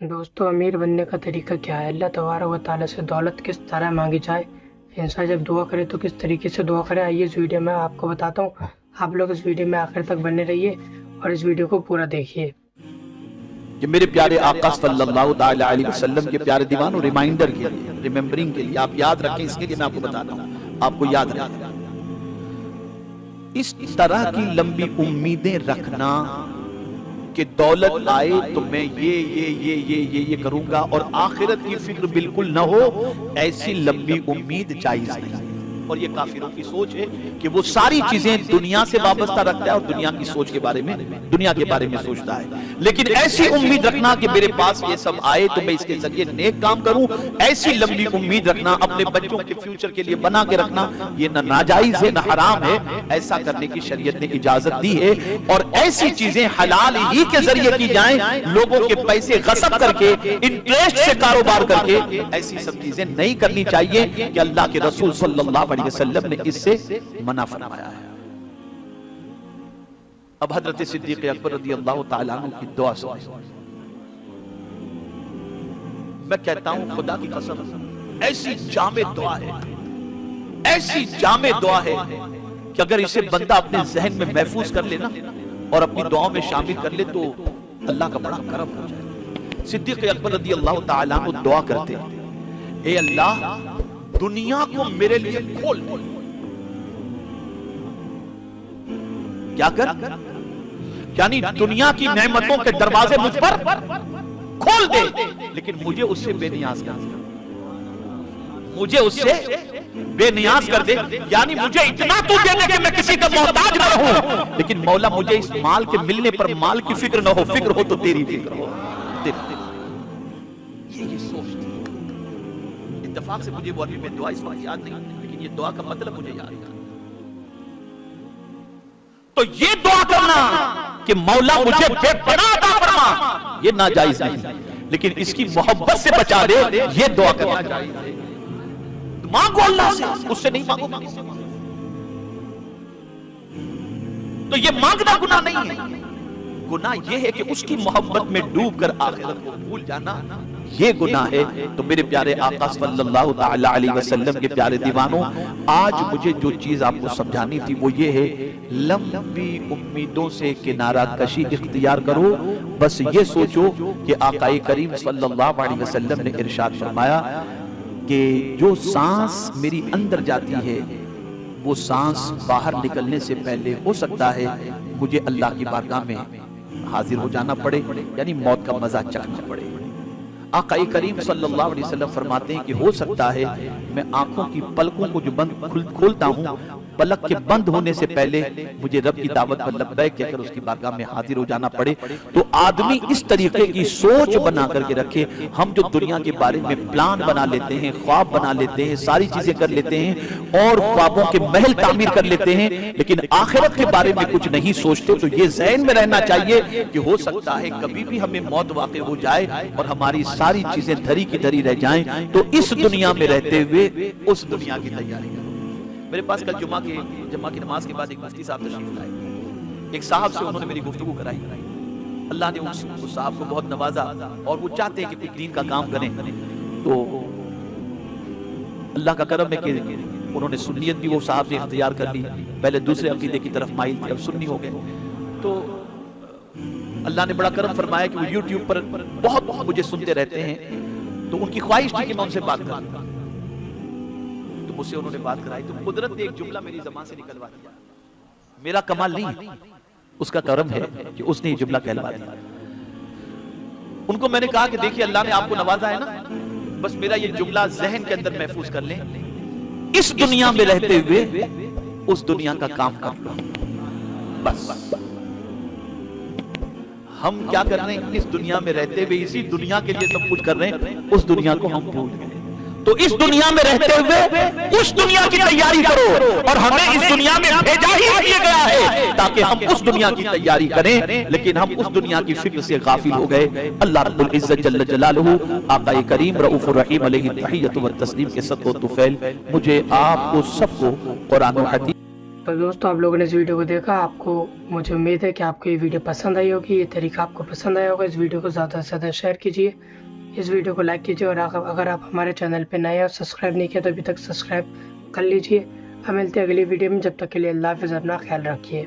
दोस्तों, अमीर बनने का तरीका क्या है? अल्लाह तबारक व तआला से दौलत किस तरह मांगी जाए, इंसान जब दुआ करे तो किस तरीके से दुआ करे, आइए इस वीडियो में आपको बताता हूँ। आप लोग इस वीडियो में आखिर तक बने रहिए और इस वीडियो को पूरा देखिए। कि मेरे प्यारे आका सल्लल्लाहु ताला अलैहि वसल्लम के प्यारे दीवानों, रिमाइंडर के लिए, रिमेम्बरिंग के लिए, आप याद रखें, इसके लिए मैं आपको बताता हूँ, आपको याद रखें। इस तरह की लंबी उम्मीदें रखना कि दौलत आए तो मैं ये करूंगा और आखिरत की फिक्र बिल्कुल न हो, ऐसी लंबी उम्मीद जायज नहीं। और ये काफिरों की सोच है कि वो सारी चीजें दुनिया से वाबस्ता रखता है और दुनिया की सोच के बारे में, दुनिया के बारे में सोचता है। लेकिन ऐसी उम्मीद रखना कि मेरे पास ये सब आए तो मैं इसके जरिए नेक काम करूं, ऐसी लंबी उम्मीद रखना, अपने बच्चों के फ्यूचर के लिए बना के रखना, ये न नाजायज है न हराम है। ऐसा करने की शरीयत ने इजाजत दी है। और ऐसी चीजें हलाल ही के जरिए की जाएं, लोगों के पैसे गसब करके, इंटरेस्ट से कारोबार करके, ऐसी सब चीजें नहीं करनी चाहिए कि अल्लाह के रसूल सल्लल्लाहु अलैहि वसल्लम ने इससे मना फरमाया है। अब हजरत सिद्दीक अकबर रज़ियल्लाहु ताला अन्हु की दुआ सुनिए। मैं कहता हूं खुदा की कसम, ऐसी जामे दुआ है, ऐसी जामे दुआ है कि अगर इसे बंदा अपने जहन में महफूज कर ले ना और अपनी दुआओं में शामिल कर ले तो अल्लाह का बड़ा करम हो जाए। सिद्दीक अकबर रज़ियल्लाहु ताला अन्हु दुआ करते हैं, ए अल्लाह दुनिया को मेरे लिए खोल दे। क्या कर? यानी दुनिया की नेमतों के दरवाजे मुझ पर खोल दे, लेकिन मुझे उससे बेनियाज कर दे, मुझे उससे बेनियाज कर दे। यानी मुझे इतना तू दे दे कि मैं किसी का मोहताज न रहूं, लेकिन मौला मुझे इस माल के मिलने पर माल की फिक्र न हो, फिक्र हो तो तेरी फिक्र हो। ये सोच इत्तेफाक से मुझे वो अभी में दुआ इस वक्त याद नहीं, लेकिन ये दुआ का मतलब मुझे याद है। तो ये दुआ करना कि मौला मुझे बेपनाह अता फरमा, ये नाजायज नहीं, लेकिन इसकी मोहब्बत से बचा दे, ये दुआ करना जायज है। मांगो अल्लाह से, उससे नहीं मांगो। तो ये मांगना गुनाह नहीं है। गुनाह ये है कि उसकी मोहब्बत में डूब कर आखिरत को भूल जाना, ये गुनाह है। तो मेरे प्यारे आका सल्लल्लाहु ताला अलैहि वसल्लम के प्यारे दीवानों, आज मुझे जो चीज आपको समझानी थी वो ये है, लंबी उम्मीदों से किनारा कशी इख्तियार करो। बस ये सोचो कि आकाए करीम सल्लल्लाहु अलैहि वसल्लम ने इरशाद फरमाया कि जो सांस मेरी अंदर जाती है, वो सांस बाहर निकलने से पहले हो सकता है मुझे अल्लाह की बारगाह में हाजिर हो जाना पड़े, यानी मौत का मजा चखना पड़े। आकाए करीम सल्लल्लाहु अलैहि वसल्लम फरमाते हैं कि हो सकता है मैं आंखों की पलकों को जो बंद खोलता हूं, पलक के बंद होने से पहले मुझे रब की दावत पर लब्बैक कहकर उसकी बारगाह में हाजिर हो जाना पड़े। तो आदमी इस तरीके की सोच बना करके रखे। हम जो दुनिया के बारे में प्लान बना लेते हैं, ख्वाब बना लेते हैं, सारी चीजें कर लेते हैं और ख्वाबों के महल तामीर कर लेते हैं, लेकिन आखिरत के बारे में कुछ नहीं सोचते। तो ये ज़हन में रहना चाहिए कि हो सकता है कभी भी हमें मौत वाक़ई हो जाए और हमारी सारी चीजें धरी की धरी रह जाएं। तो इस दुनिया में रहते हुए उस दुनिया की तैयारी करो। मेरे पास कल जुमा की नमाज के बाद एक मुफ्ती साहब तशरीफ लाए। एक साहब से उन्होंने मेरी गुफ्तगू कराई। अल्लाह ने उस साहब को बहुत नवाजा और वो चाहते हैं कि कुछ दीन का काम करें। तो अल्लाह का करम है कि उन्होंने सुन्नियत भी वो साहब ने इख्तियार कर ली। पहले दूसरे अकीदे की तरफ माइल थे, अब सुन्नी हो गए। तो अल्लाह ने बड़ा करम फरमाया कि वो यूट्यूब पर बहुत मुझे सुनते रहते हैं। तो उनकी ख्वाहिश थी कि मैं उनसे बात करूं। मुझसे उन्होंने बात कराई तो कुदरत ने एक जुमला मेरी ज़बान से निकलवा दिया। मेरा कमाल नहीं, उसका करम है कि उसने ये जुमला कहलवा दिया। उनको मैंने कहा कि देखिए अल्लाह ने आपको नवाजा है ना, बस मेरा ये जुमला ज़हन के अंदर महफूज कर लें, इस दुनिया में रहते हुए उस दुनिया का काम कर लो। बस हम क्या कर रहे हैं, इस दुनिया में रहते हुए इसी दुनिया के लिए सब कुछ कर रहे हैं, उस दुनिया को हम भूल गए। तो इस दुनिया में रहते हुए उस दुनिया की तैयारी करो, और हमें इस दुनिया में भेजा ही इसलिए गया है ताकि हम उस दुनिया की तैयारी करें, लेकिन हम उस दुनिया की फिक्र से गाफिल हो गए। अल्लाह रब्बुल इज्जत जल्ल जलालुहु आकाए करीम रऊफुर रहीम अलैहि तहियतु व तस्लीम के सदक़ो तुफैल मुझे आपको सबको कुरान और हदीस تو دوستوں آپ لوگوں نے اس ویڈیو کو دیکھا, آپ کو مجھے امید ہے کہ آپ کو یہ ویڈیو پسند آئی ہوگی, یہ طریقہ آپ کو پسند آیا ہوگا. اس ویڈیو کو زیادہ سے زیادہ شیئر کیجیے, اس ویڈیو کو لائک کیجیے, اور اگر آپ ہمارے چینل پہ نئے اور سبسکرائب نہیں کیا تو ابھی تک سبسکرائب کر لیجیے. ہم ملتے ہیں اگلی ویڈیو میں, جب تک کے لیے اللہ حافظ, اپنا خیال رکھیے.